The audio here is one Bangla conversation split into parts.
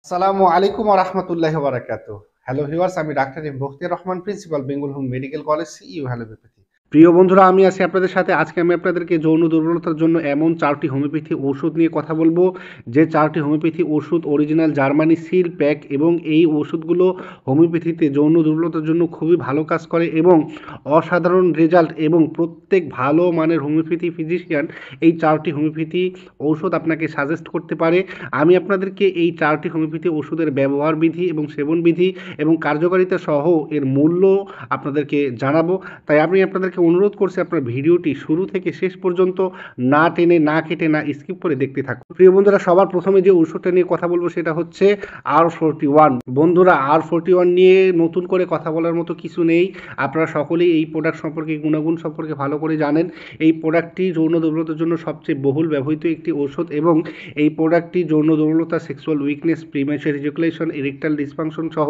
আসসালামু আলাইকুম ওয়া রাহমাতুল্লাহি ওয়া বারাকাতুহু। হ্যালো ভিউয়ার্স, আমি doctor M Bakhtiar Rahman, principal Bengal home medical college, CU allopathy. প্রিয় বন্ধুরা, আমি আছি আপনাদের সাথে। আজকে আমি আপনাদেরকে যৌন দুর্বলতার জন্য এমন 4টি হোমিওপ্যাথি ওষুধ নিয়ে কথা বলবো, যে 4টি হোমিওপ্যাথি ওষুধ অরিজিনাল জার্মানি সিল প্যাক, এবং এই ওষুধগুলো হোমিওপ্যাথিতে যৌন দুর্বলতার জন্য খুবই ভালো কাজ করে এবং অসাধারণ রেজাল্ট, এবং প্রত্যেক ভালো মানের হোমিওপ্যাথি ফিজিশিয়ান এই 4টি হোমিওপ্যাথি ঔষধ আপনাকে সাজেস্ট করতে পারে। আমি আপনাদেরকে এই 4টি হোমিওপ্যাথি ওষুধের ব্যবহার বিধি এবং সেবন বিধি এবং কার্যকারিতা সহ এর মূল্য আপনাদেরকে জানাবো। তাই আমি আপনাদেরকে অনুরোধ করছি, আপনার ভিডিওটি শুরু থেকে শেষ পর্যন্ত না টেনে, না কেটে, না স্কিপ করে দেখতে থাকুন। প্রিয় বন্ধুরা, সবার প্রথমে যে ওষুধটা নিয়ে কথা বলবো সেটা হচ্ছে R41। বন্ধুরা, R41 নিয়ে নতুন করে কথা বলার মতো কিছু নেই। আপনারা সকলেই এই প্রোডাক্ট সম্পর্কে, গুণাগুণ সম্পর্কে ভালো করে জানেন। এই প্রোডাক্টটি যৌন দুর্বলতার জন্য সবচেয়ে বহুল ব্যবহৃত একটি ঔষধ, এবং এই প্রোডাক্টটি যৌন দুর্বলতা, sexual weakness, premature ejaculation, erectile dysfunction সহ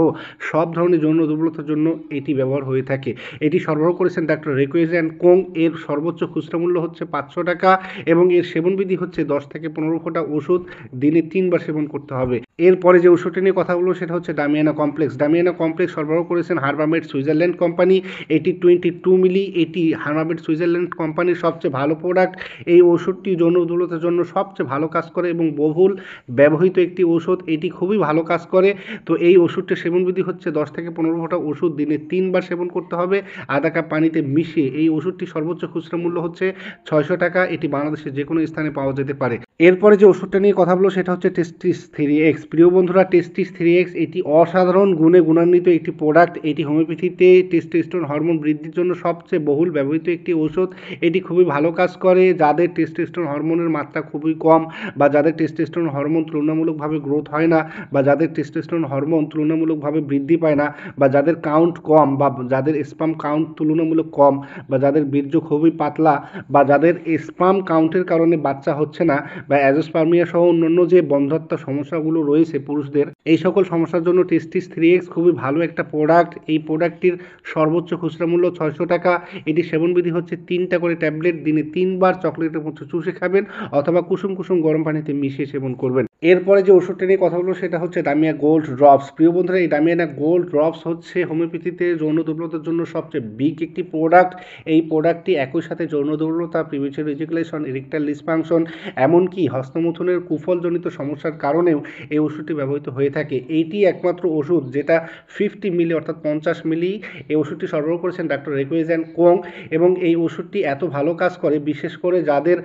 সব ধরনের যৌন দুর্বলতার জন্য এটি ব্যবহার হয়ে থাকে। এটি সরবরাহ করেছেন ডাক্তার রেকুয়েজ অ্যান্ড কোং। এর সর্বোচ্চ খুচরা মূল্য হচ্ছে 500 টাকা, এবং এর সেবনবিধি হচ্ছে 10 থেকে 15 ফোঁটা ওষুধ দিনে 3 বার সেবন করতে হবে। এরপরে যে ওষুধটি নিয়ে কথা বলবো সেটা হচ্ছে ডামিয়ানা কমপ্লেক্স। ডামিয়ানা কমপ্লেক্স সরবরাহ করেছেন হার্বামেড সুইজারল্যান্ড কোম্পানি। এটি 22 মিলি। এটি হার্বামেড সুইজারল্যান্ড কোম্পানির সবচেয়ে ভালো প্রোডাক্ট। এই ওষুধটি যৌন দুর্বলতার জন্য সবচেয়ে ভালো কাজ করে এবং বহুল ব্যবহৃত একটি ওষুধ। এটি খুবই ভালো কাজ করে। তো এই ওষুধটির সেবনবিধি হচ্ছে 10 থেকে 15 ফোঁটা ওষুধ দিনে 3 বার সেবন করতে হবে আধা কাপ পানিতে মিশিয়ে। এই ওষুধটি সর্বোচ্চ খুচরা মূল্য হচ্ছে 600 টাকা। এটি বাংলাদেশের যে কোনো স্থানে পাওয়া যেতে পারে। এরপরে যে ওষুধটা নিয়ে কথা বলবো সেটা হচ্ছে টেস্টিস 3X। প্রিয় বন্ধুরা, টেস্টিস 3X এটি অসাধারণ গুণে গুণান্বিত একটি প্রোডাক্ট। এটি হোমিওপ্যাথিতে টেস্টোস্টেরন হরমোন বৃদ্ধির জন্য সবচেয়ে বহুল ব্যবহৃত একটি ওষুধ। এটি খুবই ভালো কাজ করে যাদের টেস্টোস্টেরন হরমোনের মাত্রা খুবই কম, বা যাদের টেস্টোস্টেরন হরমোন তুলনামূলকভাবে গ্রোথ হয় না, বা যাদের টেস্টোস্টেরন হরমোন তুলনামূলকভাবে বৃদ্ধি পায় না, বা যাদের কাউন্ট কম, বা যাদের স্পাম কাউন্ট তুলনামূলক কম, বা যাদের বীর্য খুবই পাতলা, বা যাদের স্পাম কাউন্টের কারণে বাচ্চা হচ্ছে না, বা অ্যাজোস্পার্মিয়া সহ অন্যান্য যে বন্ধ্যত্ব সমস্যাগুলো রয়েছে পুরুষদের, এই সকল সমস্যার জন্য টেস্টিস 3X খুবই ভালো একটা প্রোডাক্ট। এই প্রোডাক্টটির সর্বোচ্চ খুচরা মূল্য 600 টাকা। এটি সেবনবিধি হচ্ছে 3টা করে ট্যাবলেট দিনে 3 বার চকলেটের মতো চুষে খাবেন, অথবা কুসুম কুসুম গরম পানিতে মিশিয়ে সেবন করবেন। এরপরে যে ওষুধটা নিয়ে কথা বলবো সেটা হচ্ছে ডামিয়া গোল্ড ড্রপস। প্রিয় বন্ধুরা, এই ডামিয়ানা গোল্ড ড্রপস হচ্ছে হোমিওপ্যাথিতে যৌন দুর্বলতার জন্য সবচেয়ে বিগ একটি প্রোডাক্ট। এই প্রোডাক্টটি একই সাথে যৌন দুর্বলতা, প্রিম্যাচুর ইজাকুলেশন, ইরেকটাইল ডিসফাংশন, এমনকি হস্তমৈথুনের কুফলজনিত সমস্যার কারণেও এই ওষুধটি ব্যবহৃত হয়ে থাকে। এইটি একমাত্র ওষুধ যেটা 50 মিলি অর্থাৎ 50 মিলি। এই ওষুধটি সরবরাহ করেছেন ডাক্তার রেকুয়েজ অ্যান্ড কোং, এবং এই ওষুধটি এত ভালো কাজ করে, বিশেষ করে যাদের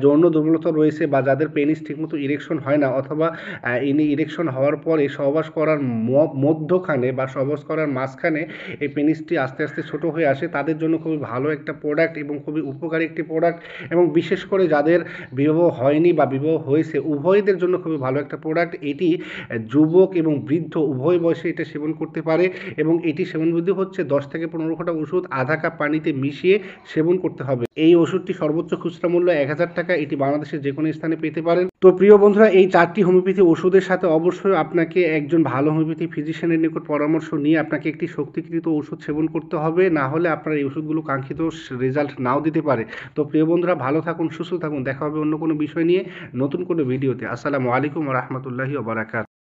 যৌন দুর্বলতা রয়েছে, বা যাদের পেনিস ঠিকমতো ইরেকশন হয় না, অথবা ইরেকশন হওয়ার পরে সহবাস করার মধ্যখানে বা সহবাস করার মাঝখানে এই পেনিসটি আস্তে আস্তে ছোট হয়ে আসে, তাদের জন্য খুবই ভালো একটা প্রোডাক্ট এবং খুবই উপকারী একটি প্রোডাক্ট। এবং বিশেষ করে যাদের বিবাহ হয়নি বা বিবাহ হয়েছে, উভয়দের জন্য খুবই ভালো একটা প্রোডাক্ট। এটি যুবক এবং বৃদ্ধ উভয় বয়সে এটা সেবন করতে পারে, এবং এটি সেবনবিধি হচ্ছে 10 থেকে 15 ফোঁটা ওষুধ আধা কাপ পানিতে মিশিয়ে সেবন করতে হবে। এই ওষুধটি সর্বোচ্চ খুচরা মূল্য 1000 টাকা। এটি বাংলাদেশের যে কোনো স্থানে পেতে পারেন। তো প্রিয় বন্ধুরা, এই 4টি হোমিওপ্যাথি ওষুধের সাথে অবশ্যই আপনাকে একজন ভালো হোমিওপ্যাথি ফিজিশিয়ানের নিকট পরামর্শ নিয়ে আপনাকে একটি শক্তিকৃত ওষুধ সেবন করতে হবে, না হলে আপনার এই ওষুধগুলো কাঙ্ক্ষিত রেজাল্ট নাও দিতে পারে। তো প্রিয় বন্ধুরা, ভালো থাকুন, সুস্থ থাকুন। দেখা হবে অন্য কোনো বিষয় নিয়ে নতুন কোনো ভিডিওতে। আসসালামু আলাইকুম ওয়া রাহমাতুল্লাহি ওয়া বারাকাতুহু।